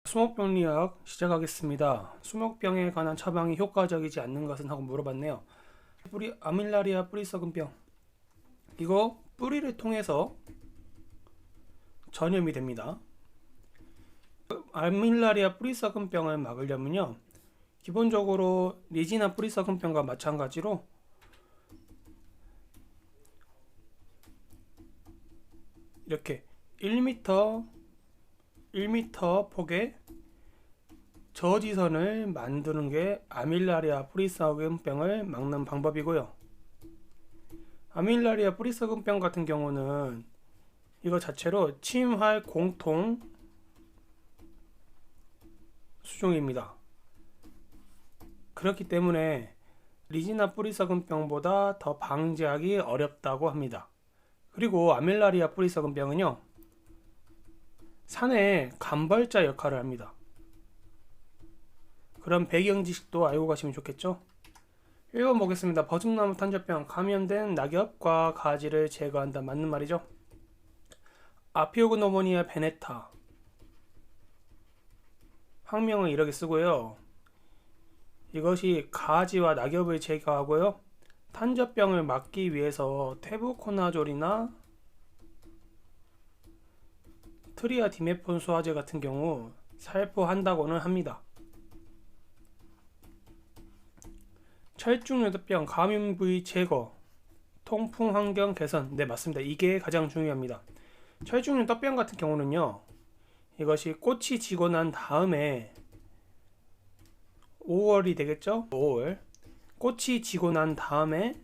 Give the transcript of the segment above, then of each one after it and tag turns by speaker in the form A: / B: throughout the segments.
A: 수목병리학 시작하겠습니다. 수목병에 관한 처방이 효과적이지 않는 것은 하고 물어봤네요. 아밀라리아 뿌리썩은병, 이거 뿌리를 통해서 전염이 됩니다. 아밀라리아 뿌리썩은병을 막으려면요, 기본적으로 리지나 뿌리썩은병과 마찬가지로 이렇게 1m 폭의 저지선을 만드는 게 아밀라리아 뿌리썩은병을 막는 방법이고요. 아밀라리아 뿌리썩은병 같은 경우는 이거 자체로 침할 공통 수종입니다. 그렇기 때문에 리지나 뿌리썩은병보다 더 방지하기 어렵다고 합니다. 그리고 아밀라리아 뿌리썩은병은요, 산의 간벌자 역할을 합니다. 그런 배경 지식도 알고 가시면 좋겠죠? 1번 보겠습니다. 버중나무 탄저병, 감염된 낙엽과 가지를 제거한다. 맞는 말이죠? 아피오그노모니아 베네타, 학명은 이렇게 쓰고요. 이것이 가지와 낙엽을 제거하고요, 탄저병을 막기 위해서 테부코나졸이나 트리아디메폰 소화제 같은 경우 살포한다고는 합니다. 철쭉요도병, 감염 부위 제거, 통풍 환경 개선. 네, 맞습니다. 이게 가장 중요합니다. 철쭉요도병 같은 경우는요, 이것이 꽃이 지고 난 다음에 5월이 되겠죠? 5월 꽃이 지고 난 다음에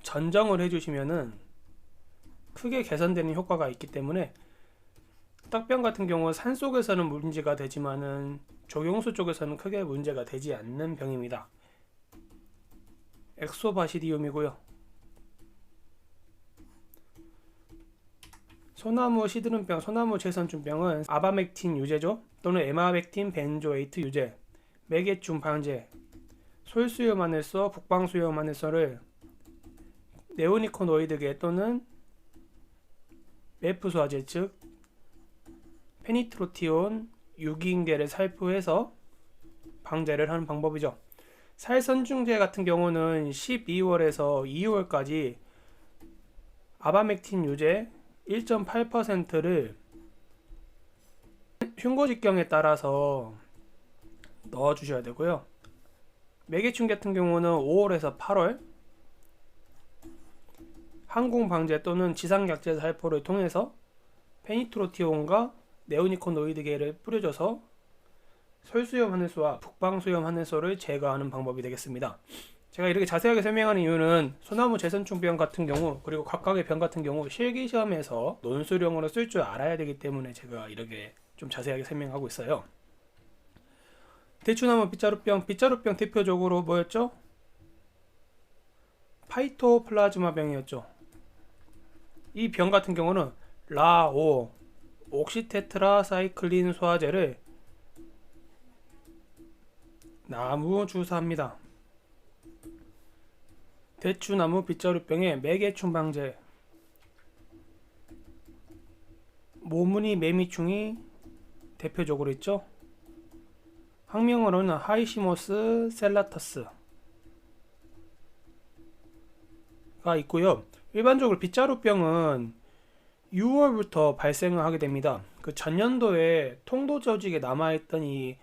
A: 전정을 해주시면은 크게 개선되는 효과가 있기 때문에, 떡병 같은 경우 산속에서는 문제가 되지만은 조경수 쪽에서는 크게 문제가 되지 않는 병입니다. 엑소바시디움이고요. 소나무 시드름병, 소나무 재선충병은 아바맥틴 유제죠, 또는 에마백틴 벤조에이트 유제, 매개춤 방제, 솔수염하늘소, 북방수염하늘소를 네오니코노이드계 또는 메프소화제, 즉 페니트로티온 유기인계를 살포해서 방제를 하는 방법이죠. 살선중제 같은 경우는 12월에서 2월까지 아바맥틴 유제 1.8%를 흉고직경에 따라서 넣어주셔야 되고요. 매개충 같은 경우는 5월에서 8월 항공방제 또는 지상약제 살포를 통해서 페니트로티온과 네오니코노이드계를 뿌려줘서 솔수염 하늘소와 북방수염 하늘소를 제거하는 방법이 되겠습니다. 제가 이렇게 자세하게 설명하는 이유는 소나무 재선충병 같은 경우, 그리고 각각의 병 같은 경우 실기시험에서 논술용으로 쓸 줄 알아야 되기 때문에 제가 이렇게 좀 자세하게 설명하고 있어요. 대추나무 빗자루병, 빗자루병 대표적으로 뭐였죠? 파이토플라즈마병이었죠. 이 병 같은 경우는 라오 옥시테트라사이클린 소화제를 나무 주사합니다. 대추나무 빗자루병의 매개충 방제, 모무니 매미충이 대표적으로 있죠. 학명으로는 하이시모스 셀라터스가 있고요. 일반적으로 빗자루병은 6월부터 발생을 하게 됩니다. 그 전년도에 통도 조직에 남아있던 이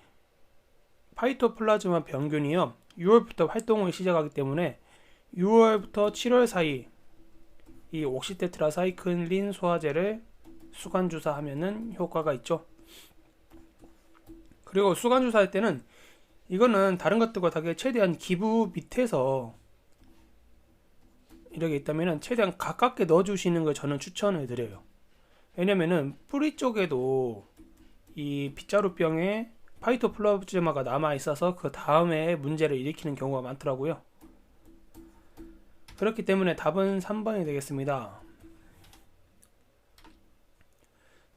A: 파이토플라즈마 병균이요, 6월부터 활동을 시작하기 때문에 6월부터 7월 사이 이 옥시테트라사이클린 소화제를 수간 주사하면은 효과가 있죠. 그리고 수간 주사할 때는 이거는 다른 것들과 다르게 최대한 기부 밑에서 이렇게 있다면 최대한 가깝게 넣어주시는 걸 저는 추천을 드려요. 왜냐면은 뿌리 쪽에도 이 빗자루병에 파이토플라즈마가 남아있어서 그 다음에 문제를 일으키는 경우가 많더라고요. 그렇기 때문에 답은 3번이 되겠습니다.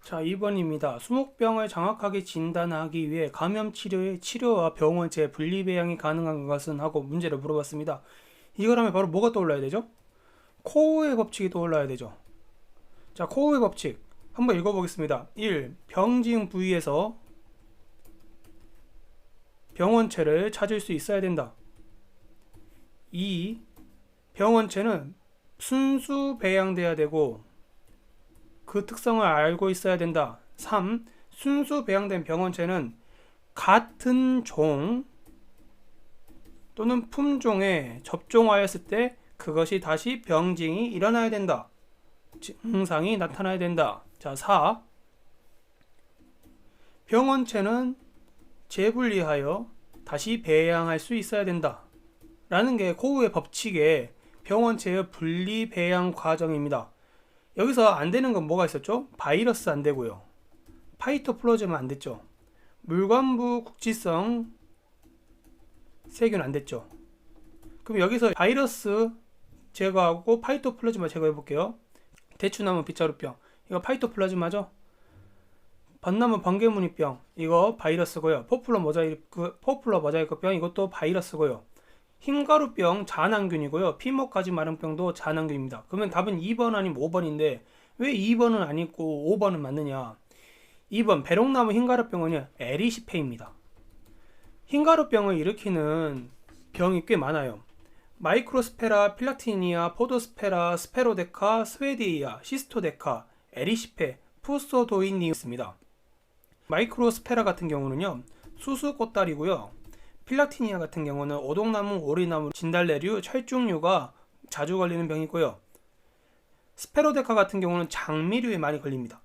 A: 자, 2번입니다. 수목병을 정확하게 진단하기 위해 감염 치료의 치료와 병원 재분리 배양이 가능한 것은 하고 문제를 물어봤습니다. 이걸 하면 바로 뭐가 떠올라야 되죠? 코우의 법칙이 떠올라야 되죠. 자, 코우의 법칙. 한번 읽어보겠습니다. 1. 병진 부위에서 병원체를 찾을 수 있어야 된다. 2. 병원체는 순수 배양돼야 되고 그 특성을 알고 있어야 된다. 3. 순수 배양된 병원체는 같은 종 또는 품종에 접종하였을 때 그것이 다시 병증이 일어나야 된다. 증상이 나타나야 된다. 자, 4. 병원체는 재분리하여 다시 배양할 수 있어야 된다. 라는 게 코우의 법칙의 병원체의 분리 배양 과정입니다. 여기서 안 되는 건 뭐가 있었죠? 바이러스 안 되고요. 파이토플라즈마 안 됐죠. 물관부 국지성 세균 안 됐죠. 그럼 여기서 바이러스 제거하고 파이토플라즈마 제거해 볼게요. 대추나무 빗자루병 이거 파이토플라즈마죠. 벚나무 번개무늬병 이거 바이러스고요. 포플러 모자이크병 이것도 바이러스고요. 흰가루병 잔항균이고요. 피목가지 마른병도 잔항균입니다. 그러면 답은 2번 아니면 5번인데 왜 2번은 아니고 5번은 맞느냐? 2번 배롱나무 흰가루병은요 에리시페입니다. 흰가루병을 일으키는 병이 꽤 많아요. 마이크로스페라, 필락티니아, 포도스페라, 스페로데카, 스웨디이아, 시스토데카, 에리시페, 푸소도이니 있습니다. 마이크로스페라 같은 경우는요 수수꽃다리고요. 필락티니아 같은 경우는 오동나무, 오리나무, 진달래류, 철쭉류가 자주 걸리는 병이고요. 스페로데카 같은 경우는 장미류에 많이 걸립니다.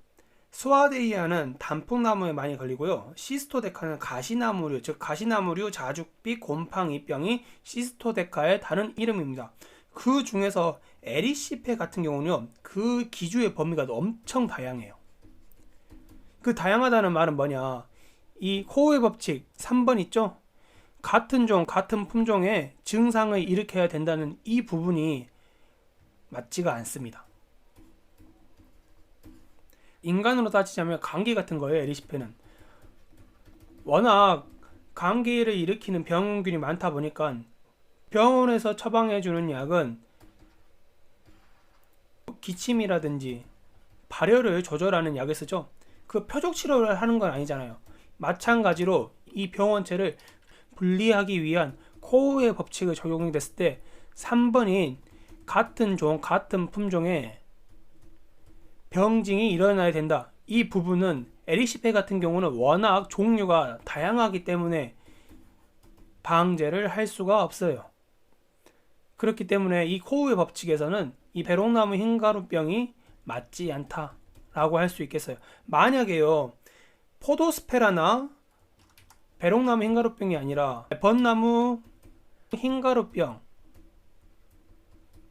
A: 스와데이아는 단풍나무에 많이 걸리고요. 시스토데카는 가시나무류, 즉 가시나무류 자줏빛 곰팡이병이 시스토데카의 다른 이름입니다. 그 중에서 에리시페 같은 경우는요, 그 기주의 범위가 엄청 다양해요. 그 다양하다는 말은 뭐냐? 이 코우의 법칙 3번 있죠? 같은 종, 같은 품종의 증상을 일으켜야 된다는 이 부분이 맞지가 않습니다. 인간으로 따지자면 감기 같은 거예요. 에리시페는 워낙 감기를 일으키는 병균이 많다 보니까 병원에서 처방해주는 약은 기침이라든지 발열을 조절하는 약을 쓰죠. 그 표적 치료를 하는 건 아니잖아요. 마찬가지로 이 병원체를 분리하기 위한 코우의 법칙을 적용이 됐을 때 3번인 같은 종, 같은 품종의 병증이 일어나야 된다. 이 부분은 에리시페 같은 경우는 워낙 종류가 다양하기 때문에 방제를 할 수가 없어요. 그렇기 때문에 이 코우의 법칙에서는 이 배롱나무 흰가루병이 맞지 않다라고 할 수 있겠어요. 만약에요 포도스페라나 배롱나무 흰가루병이 아니라 벚나무 흰가루병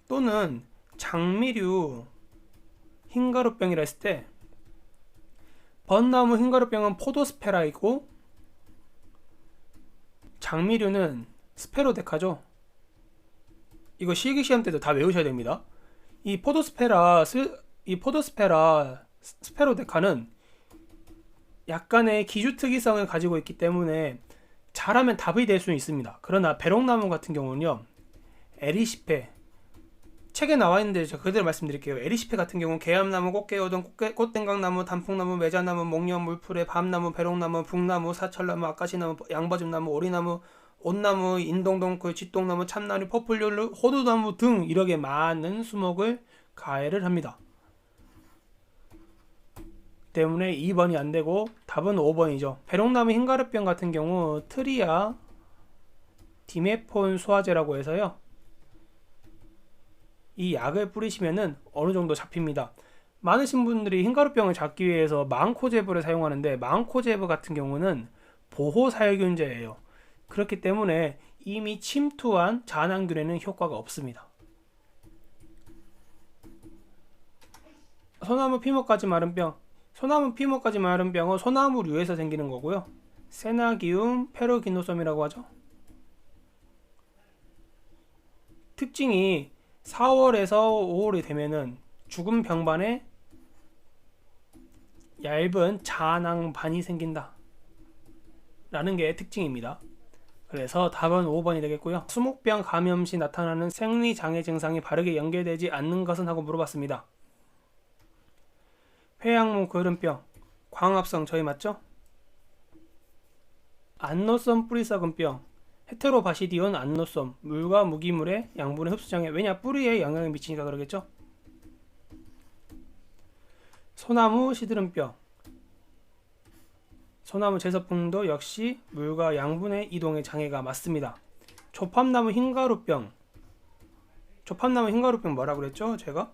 A: 또는 장미류 흰가루병이라 했을 때 벚나무 흰가루병은 포도스페라이고 장미류는 스페로데카죠. 이거 실기시험 때도 다 외우셔야 됩니다. 이 포도스페라 스페로데카는 약간의 기주 특이성을 가지고 있기 때문에 잘하면 답이 될 수는 있습니다. 그러나 배롱나무 같은 경우는요 에리시페 책에 나와 있는데 제가 그대로 말씀드릴게요. 에리시페 같은 경우는 개암나무, 꽃게오동, 꽃땡강나무, 단풍나무, 매자나무, 목련, 물풀에, 밤나무, 배롱나무, 북나무, 사철나무, 아까시나무, 양버즘나무, 오리나무, 온나무, 인동동굴, 쥐똥나무, 참나무, 퍼플류, 호두나무 등 이렇게 많은 수목을 가해를 합니다. 때문에 2번이 안되고 답은 5번이죠. 배롱나무 흰가루병 같은 경우 트리아 디메폰 소화제라고 해서요 이 약을 뿌리시면은 어느 정도 잡힙니다. 많으신 분들이 흰가루병을 잡기 위해서 망코제브를 사용하는데 망코제브 같은 경우는 보호살균제예요. 그렇기 때문에 이미 침투한 잔항균에는 효과가 없습니다. 소나무 피목가지 마른병 소나무 피목가지 마른병은 소나무류에서 생기는 거고요. 세나기움 페로기노솜이라고 하죠. 특징이 4월에서 5월이 되면은 죽은 병반에 얇은 잔항반이 생긴다 라는 게 특징입니다. 그래서 답은 5번이 되겠고요. 수목병 감염 시 나타나는 생리장애 증상이 바르게 연계되지 않는 것은 하고 물어봤습니다. 폐양문 거름병, 광합성 저희 맞죠? 안노섬 뿌리썩은병, 헤테로바시디온 안노섬, 물과 무기물의 양분의 흡수장애. 왜냐? 뿌리에 영향을 미치니까 그러겠죠? 소나무 시드름병, 소나무 제서풍도 역시 물과 양분의 이동의 장애가 맞습니다. 조팝나무 흰가루병, 조팝나무 흰가루병 뭐라 그랬죠? 제가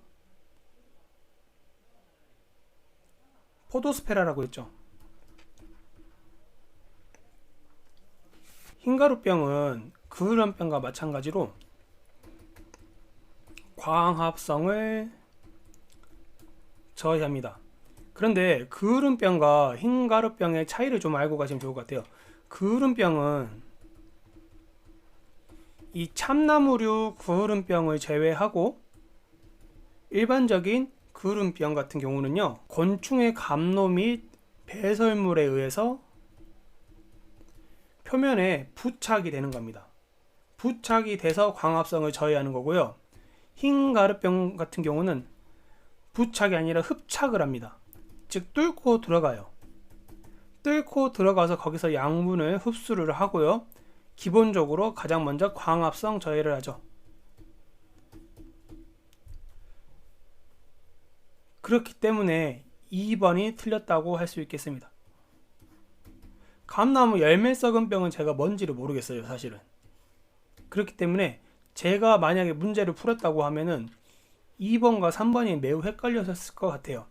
A: 포도스페라라고 했죠. 흰가루병은 그을음병과 마찬가지로 광합성을 저해합니다. 그런데 그을음병과 흰가루병의 차이를 좀 알고 가시면 좋을 것 같아요. 그을음병은 이 참나무류 그을음병을 제외하고 일반적인 그을음병 같은 경우는요, 곤충의 감로 및 배설물에 의해서 표면에 부착이 되는 겁니다. 부착이 돼서 광합성을 저해하는 거고요. 흰가루병 같은 경우는 부착이 아니라 흡착을 합니다. 즉 뚫고 들어가요. 뚫고 들어가서 거기서 양분을 흡수를 하고요. 기본적으로 가장 먼저 광합성 저해를 하죠. 그렇기 때문에 2번이 틀렸다고 할 수 있겠습니다. 감나무 열매 썩은 병은 제가 뭔지를 모르겠어요, 사실은. 그렇기 때문에 제가 만약에 문제를 풀었다고 하면은 2번과 3번이 매우 헷갈렸을 것 같아요.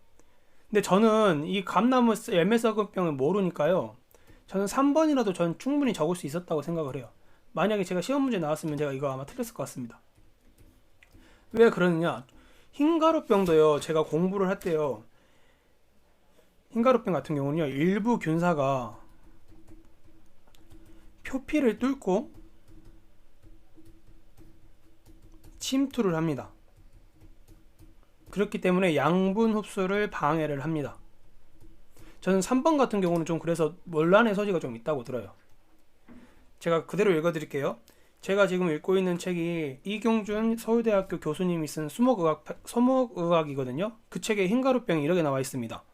A: 근데 저는 이 감나무 열매 썩은 병을 모르니까요, 저는 3번이라도 전 충분히 적을 수 있었다고 생각을 해요. 만약에 제가 시험 문제 나왔으면 제가 이거 아마 틀렸을 것 같습니다. 왜 그러느냐? 흰가루병도요, 제가 공부를 할 때요, 흰가루병 같은 경우는요, 일부 균사가 표피를 뚫고 침투를 합니다. 그렇기 때문에 양분 흡수를 방해를 합니다. 저는 3번 같은 경우는 좀 그래서 논란의 소지가 좀 있다고 들어요. 제가 그대로 읽어드릴게요. 제가 지금 읽고 있는 책이 이경준 서울대학교 교수님이 쓴 수목의학이거든요. 그 책에 흰가루병이 이렇게 나와 있습니다.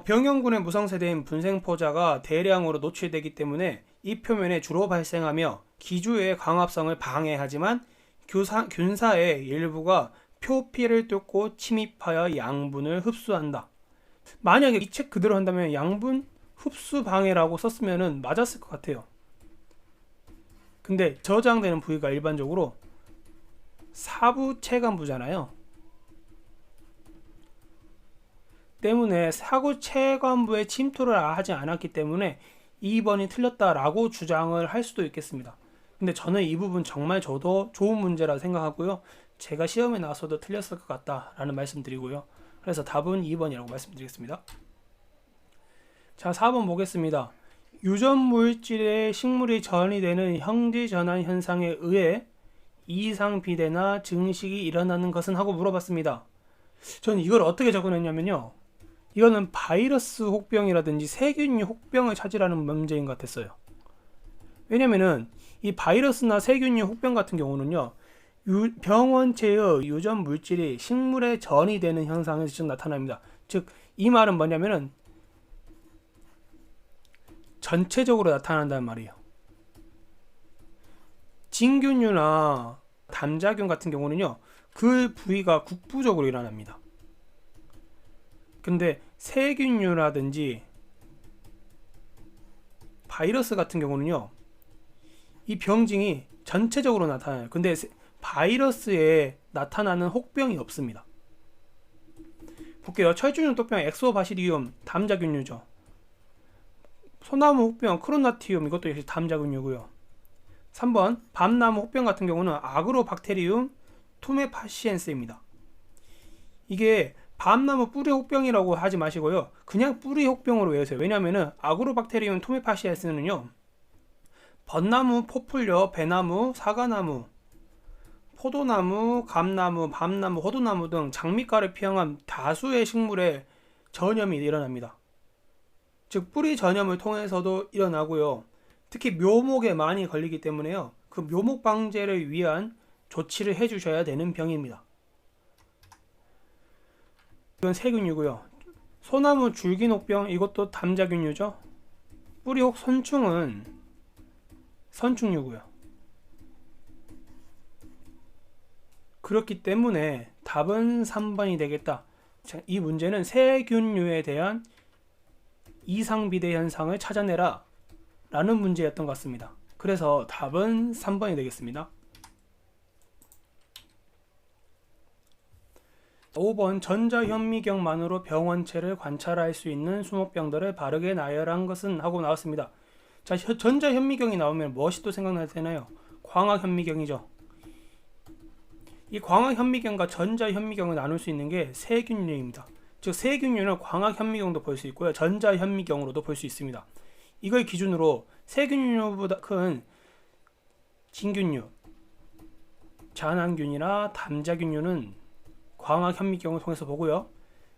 A: 병영군의 무성세대인 분생포자가 대량으로 노출되기 때문에 이 표면에 주로 발생하며 기주의 광합성을 방해하지만 균사의 일부가 표피를 뚫고 침입하여 양분을 흡수한다. 만약에 이 책 그대로 한다면 양분 흡수 방해라고 썼으면 맞았을 것 같아요. 근데 저장되는 부위가 일반적으로 사부 체관부잖아요. 때문에 사구 체관부에 침투를 하지 않았기 때문에 2번이 틀렸다라고 주장을 할 수도 있겠습니다. 근데 저는 이 부분 정말 저도 좋은 문제라 생각하고요. 제가 시험에 나와서도 틀렸을 것 같다라는 말씀 드리고요. 그래서 답은 2번이라고 말씀드리겠습니다. 자, 4번 보겠습니다. 유전 물질의 식물이 전이 되는 형질 전환 현상에 의해 이상 비대나 증식이 일어나는 것은 하고 물어봤습니다. 저는 이걸 어떻게 적어냈냐면요, 이거는 바이러스 혹병이라든지 세균 혹병을 찾으라는 문제인 것 같았어요. 왜냐면은 이 바이러스나 세균 혹병 같은 경우는요, 병원체의 유전 물질이 식물에 전이 되는 현상에서 즉 나타납니다. 즉 이 말은 뭐냐면은 전체적으로 나타난다는 말이에요. 진균류나 담자균 같은 경우는요, 그 부위가 국부적으로 일어납니다. 근데 세균류라든지 바이러스 같은 경우는요, 이 병증이 전체적으로 나타나요. 근데 바이러스에 나타나는 혹병이 없습니다. 볼게요. 철쭉용 독병 엑소바시리움 담자균류죠. 소나무 혹병 크로나티움, 이것도 역시 담자균류고요. 3번 밤나무 혹병 같은 경우는 아그로박테리움 투메파시엔스입니다. 이게 밤나무 뿌리 혹병이라고 하지 마시고요, 그냥 뿌리 혹병으로 외우세요. 왜냐하면 아그로박테리움 투메파시엔스는요, 벚나무, 포플려, 배나무, 사과나무, 포도나무, 감나무, 밤나무, 호두나무 등 장미과를 피양한 다수의 식물에 전염이 일어납니다. 즉 뿌리 전염을 통해서도 일어나고요. 특히 묘목에 많이 걸리기 때문에요, 그 묘목 방제를 위한 조치를 해주셔야 되는 병입니다. 이건 세균이고요. 소나무 줄기녹병 이것도 담자균류죠. 뿌리혹 선충은 선충류고요. 그렇기 때문에 답은 3번이 되겠다. 자, 이 문제는 세균류에 대한 이상비대 현상을 찾아내라 라는 문제였던 것 같습니다. 그래서 답은 3번이 되겠습니다. 5번 전자현미경만으로 병원체를 관찰할 수 있는 수목병들을 바르게 나열한 것은 하고 나왔습니다. 자, 전자현미경이 나오면 무엇이 또 생각나야 되나요? 광학현미경이죠. 이 광학현미경과 전자현미경을 나눌 수 있는 게 세균류입니다. 즉 세균류는 광학현미경도 볼 수 있고요, 전자현미경으로도 볼 수 있습니다. 이걸 기준으로 세균류보다 큰 진균류, 잔항균이나 담자균류는 광학현미경을 통해서 보고요,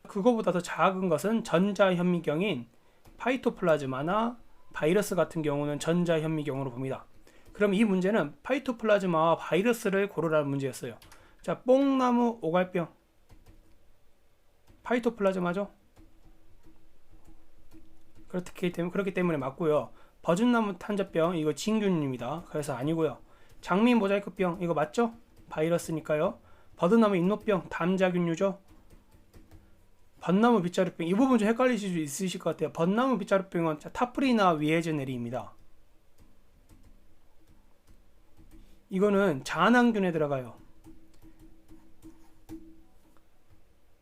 A: 그거보다 더 작은 것은 전자현미경인 파이토플라즈마나 바이러스 같은 경우는 전자현미경으로 봅니다. 그럼 이 문제는 파이토플라즈마와 바이러스를 고르라는 문제였어요. 자, 뽕나무 오갈병 파이토플라즈마죠. 그렇기 때문에 맞고요. 버준나무 탄저병 이거 진균입니다. 그래서 아니고요. 장미 모자이크병 이거 맞죠? 바이러스니까요. 버드나무 잇노병 담자균류죠. 벚나무 빗자루병 이 부분 좀 헷갈리실 수 있으실 것 같아요. 벚나무 빗자루병은 타프리나 위에즈네리입니다. 이거는 잔항균에 들어가요.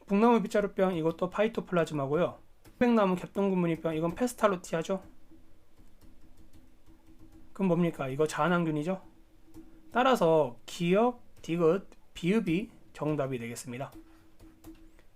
A: 북나무 빗자루병 이것도 파이토플라즈마고요. 흑백나무 겹동구무늬병 이건 페스탈로티아죠. 그럼 뭡니까? 이거 잔항균이죠. 따라서 기역, 디귿, 비읍이 정답이 되겠습니다.